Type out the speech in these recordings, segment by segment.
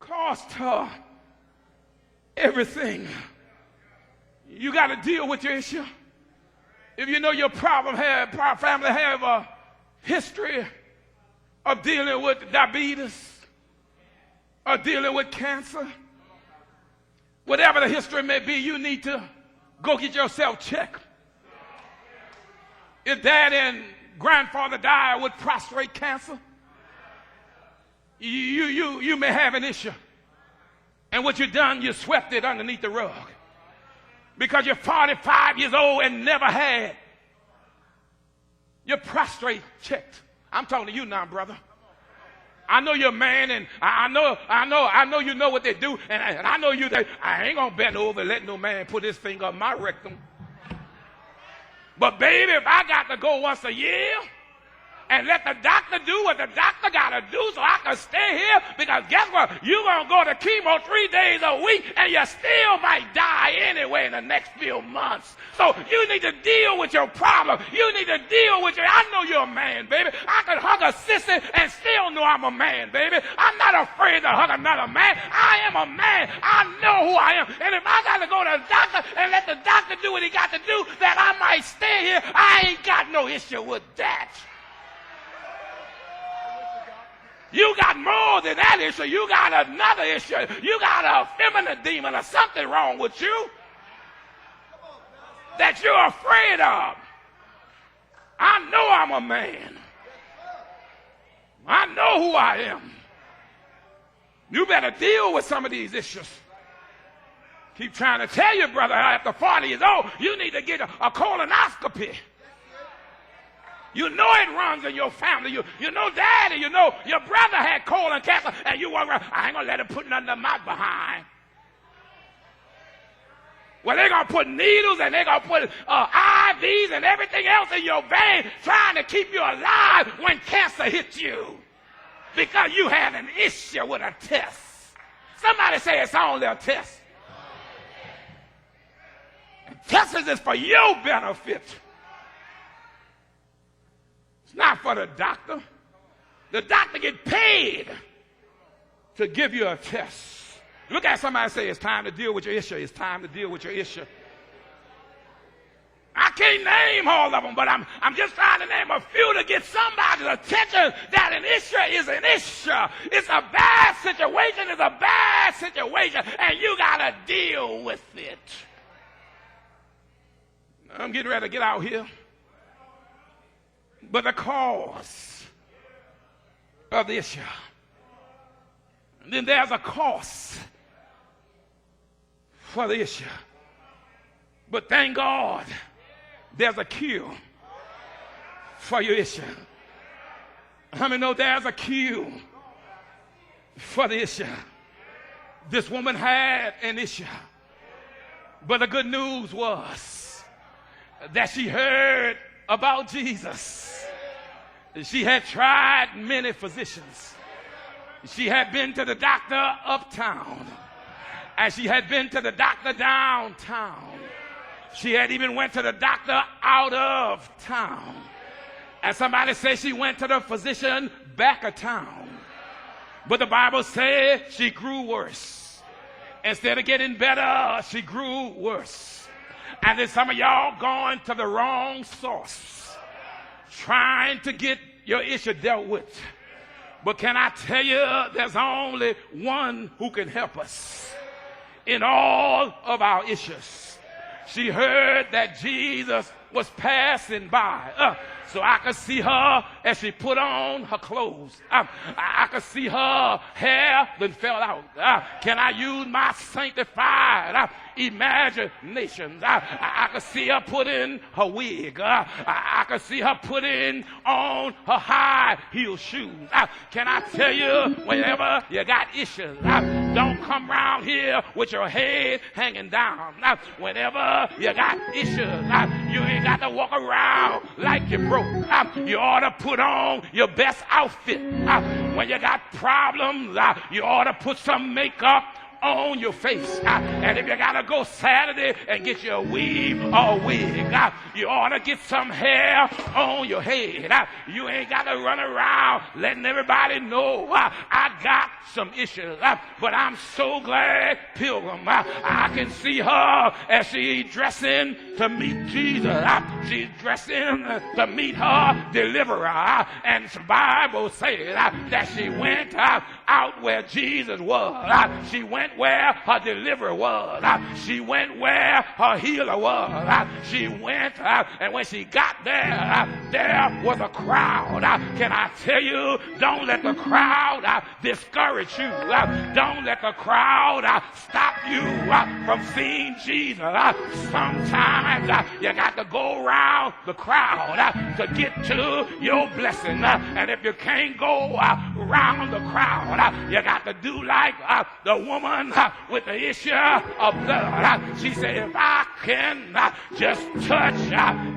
cost her everything. You got to deal with your issue. If you know your family have a history of dealing with diabetes or dealing with cancer, whatever the history may be, you need to go get yourself checked. If dad and grandfather died with prostate cancer, you may have an issue. And what you've done, you swept it underneath the rug. Because you're 45 years old and never had your prostate checked. I'm talking to you now, brother. I know you're a man, and I know you know what they do, and I know you. I ain't gonna bend over and let no man put his finger on my rectum. But baby, if I got to go once a year and let the doctor do what the doctor got to do so I can stay here, because guess what? You're going to go to chemo 3 days a week and you still might die anyway in the next few months. So you need to deal with your problem. You need to deal with I know you're a man, baby. I can hug a sissy and still know I'm a man, baby. I'm not afraid to hug another man. I am a man. I know who I am. And if I got to go to the doctor and let the doctor do what he got to do, that I might stay here, I ain't got no issue with that. You got more than that issue. You got another issue. You got a feminine demon or something wrong with you that you're afraid of. I know I'm a man. I know who I am. You better deal with some of these issues. Keep trying to tell you, brother, after 40 years old, you need to get a colonoscopy. You know it runs in your family. You know daddy, you know your brother had colon cancer, and you walk around, I ain't going to let him put nothing in my behind. Well, they're going to put needles and they're going to put IVs and everything else in your vein trying to keep you alive when cancer hits you because you had an issue with a test. Somebody say it's only a test. And tests is for your benefit. It's not for the doctor. The doctor get paid to give you a test. Look at somebody and say, it's time to deal with your issue. It's time to deal with your issue. I can't name all of them, but I'm just trying to name a few to get somebody's attention that an issue is an issue. It's a bad situation. It's a bad situation, and you got to deal with it. I'm getting ready to get out here. But the cause of the issue. And then there's a cost for the issue. But thank God there's a cure for your issue. How many know there's a cure for the issue? This woman had an issue. But the good news was that she heard about Jesus. She had tried many physicians. She had been to the doctor uptown, and she had been to the doctor downtown. She had even went to the doctor out of town. And somebody says she went to the physician back of town. But the Bible said she grew worse. Instead of getting better, she grew worse. And then some of y'all going to the wrong source, trying to get your issue dealt with. But can I tell you, there's only one who can help us in all of our issues. She heard that Jesus was passing by. So I could see her as she put on her clothes. I could see her hair that fell out. Can I use my sanctified imaginations? I could see her put in her wig. I could see her putting on her high heel shoes. Can I tell you, whenever you got issues, don't come around here with your head hanging down. Whenever you got issues, you ain't got to walk around like you're broke. You ought to put on your best outfit. When you got problems, you ought to put some makeup on your face. And if you got to go Saturday and get you a weave or a wig, you ought to get some hair on your head. You ain't got to run around letting everybody know I got some issues. But I'm so glad, Pilgrim, I can see her as she dressing to meet Jesus. She's dressing to meet her deliverer. And the Bible says that she went out where Jesus was. She went where her deliverer was. She went where her healer was. She went, and when she got there, there was a crowd. Can I tell you, don't let the crowd discourage you. Don't let the crowd stop you from seeing Jesus. Sometimes you got to go around the crowd to get to your blessing. And if you can't go around the crowd, you got to do like the woman with the issue of blood. She said, if I can just touch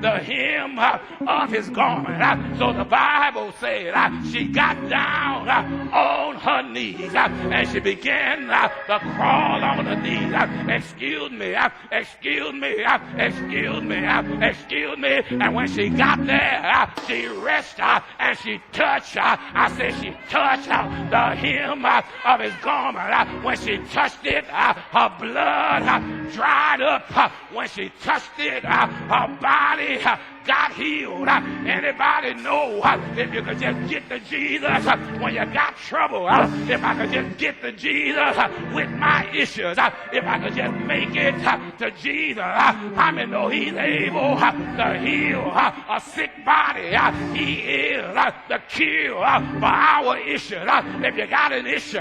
the hem of his garment. So the Bible said she got down on her knees and she began to crawl on her knees. Excuse me, excuse me, excuse me, excuse me. And when she got there, she rested and she touched. I said she touched the hem of his garment. When she touched it, her blood dried up. When she touched it, her body got healed. Anybody know if you could just get to Jesus when you got trouble? If I could just get to Jesus with my issues, if I could just make it to Jesus, I mean, know he's able to heal a sick body. He is the cure for our issues. If you got an issue,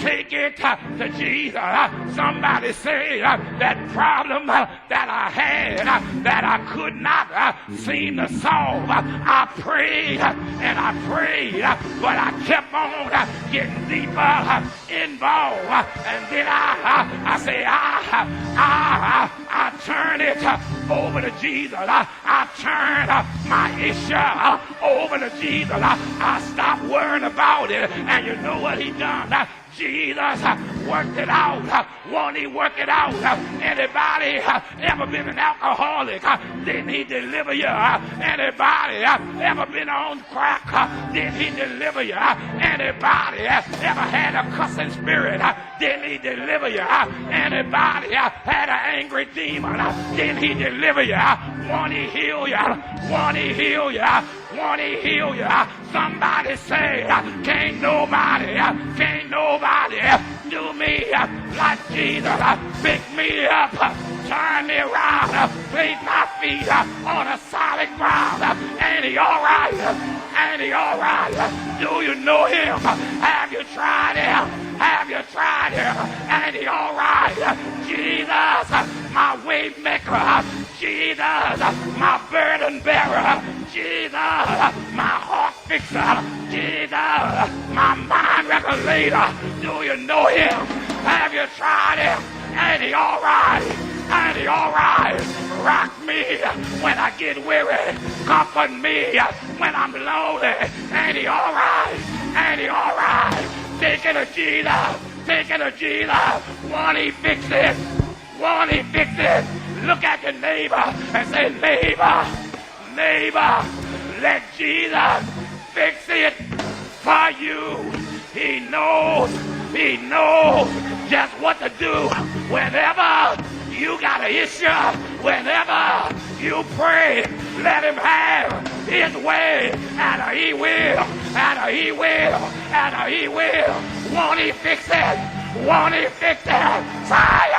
take it to Jesus. Somebody say that problem that I had that I could not seem to solve. I prayed and I prayed, but I kept on getting deeper involved. And then I say, I turn it over to Jesus. I turn my issue over to Jesus. I stop worrying about it. And you know what he done? Jesus worked it out. Won't he work it out? Anybody ever been an alcoholic? Didn't he deliver you? Anybody ever been on crack? Didn't he deliver you? Anybody ever had a cussing spirit? Didn't he deliver you? Anybody had an angry demon? Didn't he deliver you? Won't he heal you? Won't he heal you? Won't he heal you? Somebody say, can't nobody do me like Jesus. Pick me up, turn me around, place my feet on a solid ground. Ain't he all right? Ain't he all right? Do you know him? Have you tried him? Have you tried him? Ain't he all right? Jesus, my way maker. Jesus, my burden bearer. Jesus, my heart fixer. Jesus, my mind regulator. Do you know him? Have you tried him? Ain't he all right? Ain't he all right? Rock me when I get weary. Comfort me when I'm lonely. Ain't he all right? Ain't he all right? Take it to Jesus. Take it to Jesus. Won't he fix it? Won't he fix it? Look at your neighbor and say, neighbor, neighbor, let Jesus fix it for you. He knows just what to do whenever you got an issue. Whenever you pray, let him have his way, and he will, and he will, and he will. Won't he fix it? Won't he fix it? Fire!